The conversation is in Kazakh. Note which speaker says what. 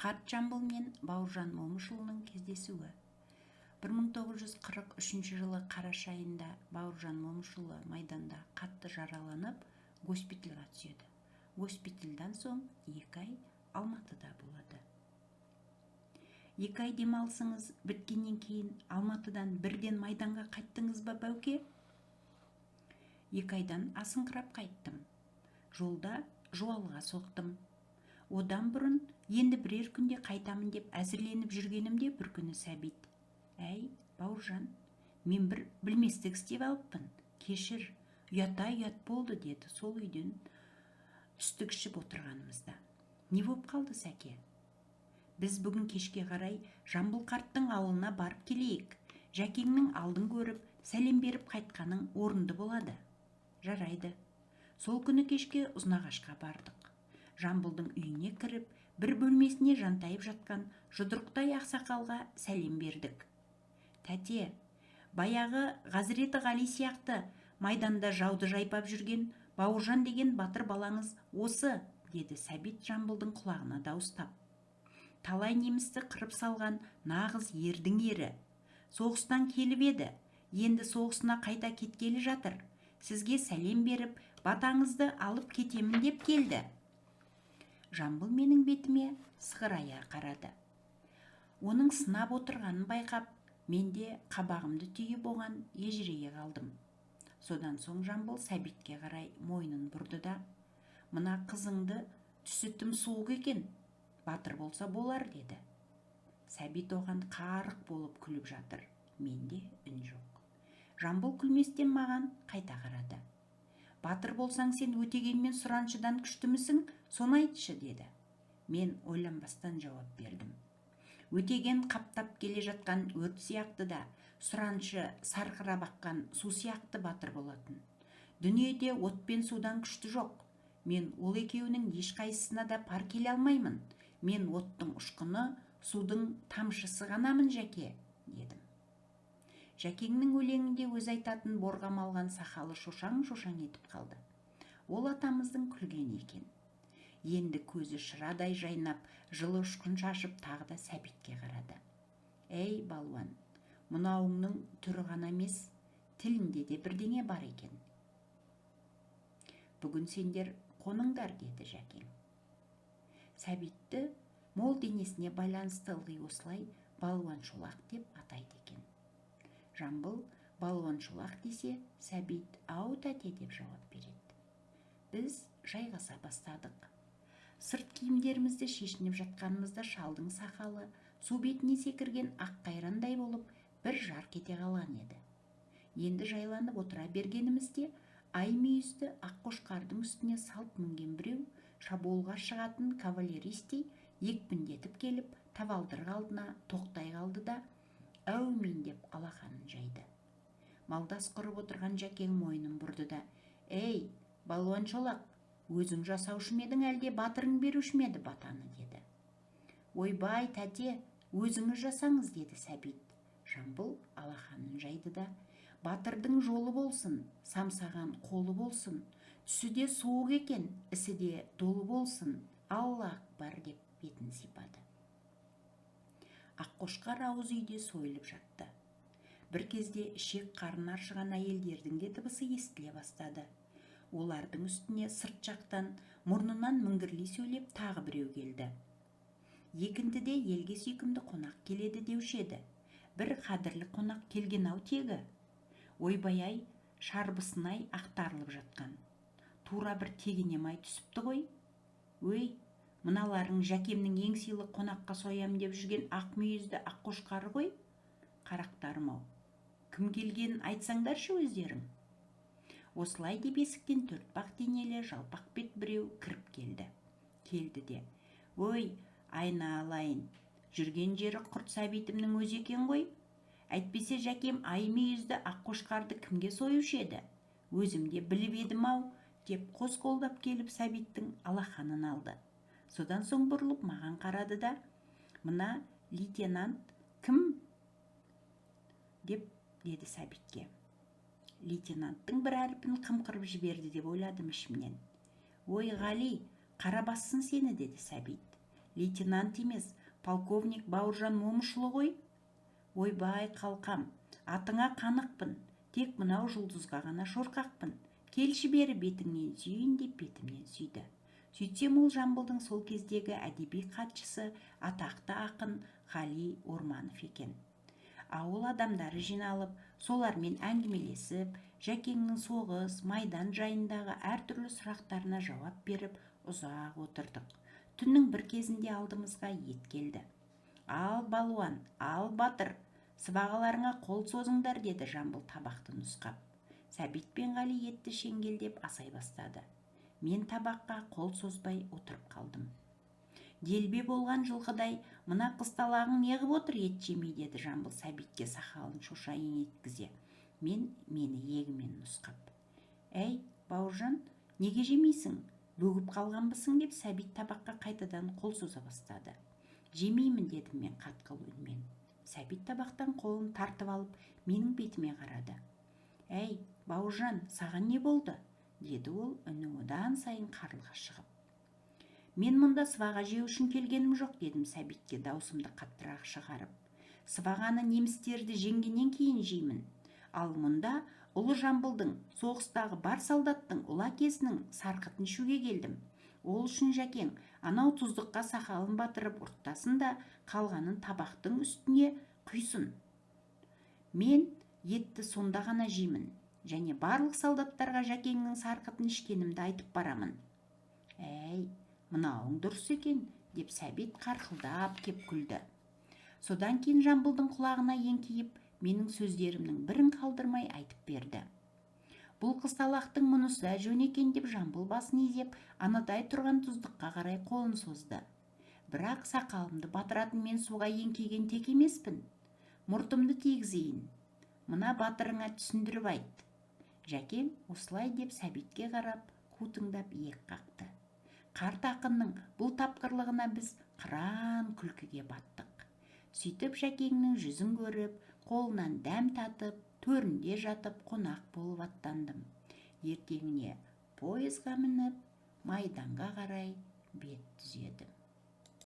Speaker 1: Қарт Жамбыл мен Бауыржан Момышұлының кездесуі. 1943 жылы қараша айында Бауыржан Момышұлы майданда қатты жараланып, госпитальға түседі. Госпитальдан соң 2 ай Алматыда болады. 2 ай демалысыңыз біткеннен кейін Алматыдан бірден майданға қайттыңыз ба, Бәуке? 2 айдан асыңқырап қайттым. Жолда жуалға соқтым. Одан бұрын енді бірер күнде қайтамын деп әзірленіп жүргенімде бір күні Сәбит: «Әй, Бауыржан, мен бір білместік істеп алыппын. Кешір, ұят болды», деді сол үйден түстік ішіп отырғанымызда. «Не боп қалды, Сәке?» «Біз бүгін кешке қарай Жамбыл қарттың ауылына барып келейік. Жәкеңнің алдын көріп, сәлем беріп қайтқаның орынды болады». «Жарайды». Сол күні кешке Ұзынағашқа бардық. Жамбылдың үйіне кіріп, бір бөлмесіне жантайып жатқан жұдырықтай ақсақалға сәлем бердік. «Тәте, баяғы Ғазіреті Ғали сияқты майданда жауды жайпап жүрген Бауыржан деген батыр балаңыз осы», деді Сәбит Жамбылдың құлағына дауыстап. «Талай немісті қырып салған нағыз ердің ері. Соғыстан келіп еді, енді соғысына қайта кеткелі жатыр. Сізге сәлем беріп, батаңызды алып кетемін деп келді». Жамбыл менің бетіме сығырая қарады. Оның сынап отырғанын байқап, мен де қабағымды түйіп оған ежірейе қалдым. Содан соң Жамбыл Сәбитке қарай мойнын бұрды да: «Мына қызыңды түсі тым суық екен, батыр болса болар», деді. Сәбит оған қарық болып күліп жатыр. Менде үн жоқ. Жамбыл күлместен маған қайта қарады. «Батыр болсаң сен Өтеген мен Сұраншыдан күштімісің, соны айтшы», деді. Мен ойланбастан жауап бердім. Өтеген қаптап келе жатқан өрт сияқты да, Сұраншы сарқырап аққан су сияқты батыр болатын. Дүниеде от пен судан күшті жоқ. Мен ол екеуінің ешқайсысына да пар келе алмаймын. Мен оттың ұшқыны, судың тамшысы ғанамын, Жәке», дедім. Жәкеңнің өлеңінде өз айтатын борғам алған сақалы шошаң-шошаң етіп қалды. Ол атамыздың күлгені екен. Енді көзі шырадай жайнап, жылы ұшқын шашып тағы да Сәбитке қарады. «Әй, балуан, мынауыңның түрі ғана емес, тілінде де бірдеңе бар екен. Бүгін сендер қоныңдар», деді Жәкең. Сәбитті мол денесіне байланысты ылғи осылай балуан шолақ деп атайды екен. Жамбыл балуан шолақ десе, Сәбит «Ау, тәте» деп жауап береді. Біз жайғаса бастадық. Сырт киімдерімізді шешініп жатқанымызда шалдың сақалы су бетіне секірген ақ қайрандай болып бір жарқ ете қалған еді. Енді жайланып отыра бергенімізде ай мүйізді ақ қошқардың үстіне салт мінген біреу шабуылға шығатын кавалеристей екпіндетіп келіп табалдырық алдына тоқтай қалды да «Әумин» деп алақанын жайды. Малдас құрып отырған Жәкең мойнын бұрды да: «Ей, балуан шолақ, өзің жасаушы ма едің, әлде батырың беруші ме еді батаны?» деді. «Ойбай, тәте, өзіңіз жасаңыз», деді Сәбит. Жамбыл алақанын жайды да: «Батырдың жолы болсын, самсаған қолы болсын, түсі де суық екен, ісі де долы болсын, Алла акбар», деп бетін сипады. Аққошқар ауыз үйде сойылып жатты. Бір кезде ішек қарны аршыған әйелдердің де дыбысы естіле бастады. Олардың үстіне сырт жақтан мұрнынан міңгірлей сөйлеп тағы біреу келді. Екіндіде елге сүйкімді қонақ келеді деуші еді. Бір қадірлі қонақ келген-ау тегі. Ойбай-ай, шарбысынай ақтарылып жатқан. Тура бір тегінемай түсіпті ғой. «Өй, мыналарың Жәкемнің ең сыйлы қонаққа соям деп жүрген ақ мүйізді ақ қошқары ғой. Қарақтарым-ау, кім келгенін айтсаңдаршы өздерің». Осылай деп есіктен төртбақ денелі жалпақ бет біреу кіріп келді. Келді де: «Ой, айналайын, жүрген жері құрт Сәбитімнің өзі екен ғой. Әйтпесе Жәкем ай мүйізді ақ қошқарды кімге сойушы еді? Өзім де біліп едім-ау», деп қос қолдап келіп Сәбиттің алақанын алды. Содан соң бұрылып маған қарады да: «Мына лейтенант кім?» деп деді Сәбитке. Лейтенанттың бір әрпін қымқырып жіберді деп ойладым ішімнен. «Ой, Ғали, қара бассын сені», деді Сәбит. лейтенант емес, полковник Бауыржан Момышұлы ғой? Ойбай қалқам, атыңа қанықпын, тек мынау жұлдызға ғана шорқақпын. Келші бері бетіңнен сүйейін деп бетімнен сүйді. Сөйтсем ол Жамбылдың сол кездегі әдеби хатшысы, атақты ақын Қали Орманов екен. Ауыл адамдары жиналып, солармен әңгімелесіп, Жәкеңнің соғыс, майдан жайындағы әртүрлі сұрақтарына жауап беріп, ұзақ отырдық. Түннің бір кезінде алдымызға ет келді. Ал балуан, ал батыр, сыбағаларыңа қол созыңдар, деді Жамбыл табақты нұсқап. Сәбит пен Қали етті шеңгелдеп асай бастады. Мен табаққа қол созбай отырып қалдым. Делбе болған жылқыдай, мына қысталағың неғып отыр ет жемей, деді Жамбыл Сәбитке сақалын шошайын еткізе. Мені егімен нұсқап. Әй, Бауыржан, неге жемейсің? Бөгіп қалғанбысың, деп Сәбит табаққа қайтадан қол соза бастады. Жемеймін, дедім мен қатқыл үнмен. Сәбит табақтан қолын тартып алып, менің бетіме қарады. Әй, Бауыржан, саған не болды? Деді ол үні одан сайын қарлыға шығып. Мен мұнда сыбаға жеу үшін келгенім жоқ, дедім Сәбитке даусымды қаттырақ шығарып. Сыбағаны немістерді жеңгеннен кейін жеймін. Ал мұнда ұлы Жамбылдың, соғыстағы бар солдаттың ұлы әкесінің сарқытын ішуге келдім. Ол үшін Жәкең анау тұздыққа сақалын батырып ұрттасын да қалғанын табақтың үстіне құйсын. Мен етті сонда ғана жеймін, және барлық солдаттарға Жәкеңнің сарқытын ішкенімді айтып барамын. Әй, мынауың дұрыс екен, деп Сәбит қарқылдап кеп күлді. Содан кейін Жамбылдың құлағына еңкейіп, менің сөздерімнің бірін қалдырмай айтып берді. Бұл қысталақтың мұнысы жөн екен, деп Жамбыл басын изеп, анадай тұрған тұздыққа қарай қолын созды. Бірақ сақалымды батыратын мен суға еңкейген тек емеспін. Мұртымды тигізейін. Мына батырыңа түсіндіріп айт. Жәкең осылай деп Сәбитке қарап, қутыңдап иек қақты. Қарт ақынның бұл тапқырлығына біз қыран күлкіге баттық. Сөйтіп Жәкеңнің жүзін көріп, қолынан дәм татып, төрінде жатып қонақ болып аттандым. Ертеңіне пойызға мініп, майданға қарай бет түзедім.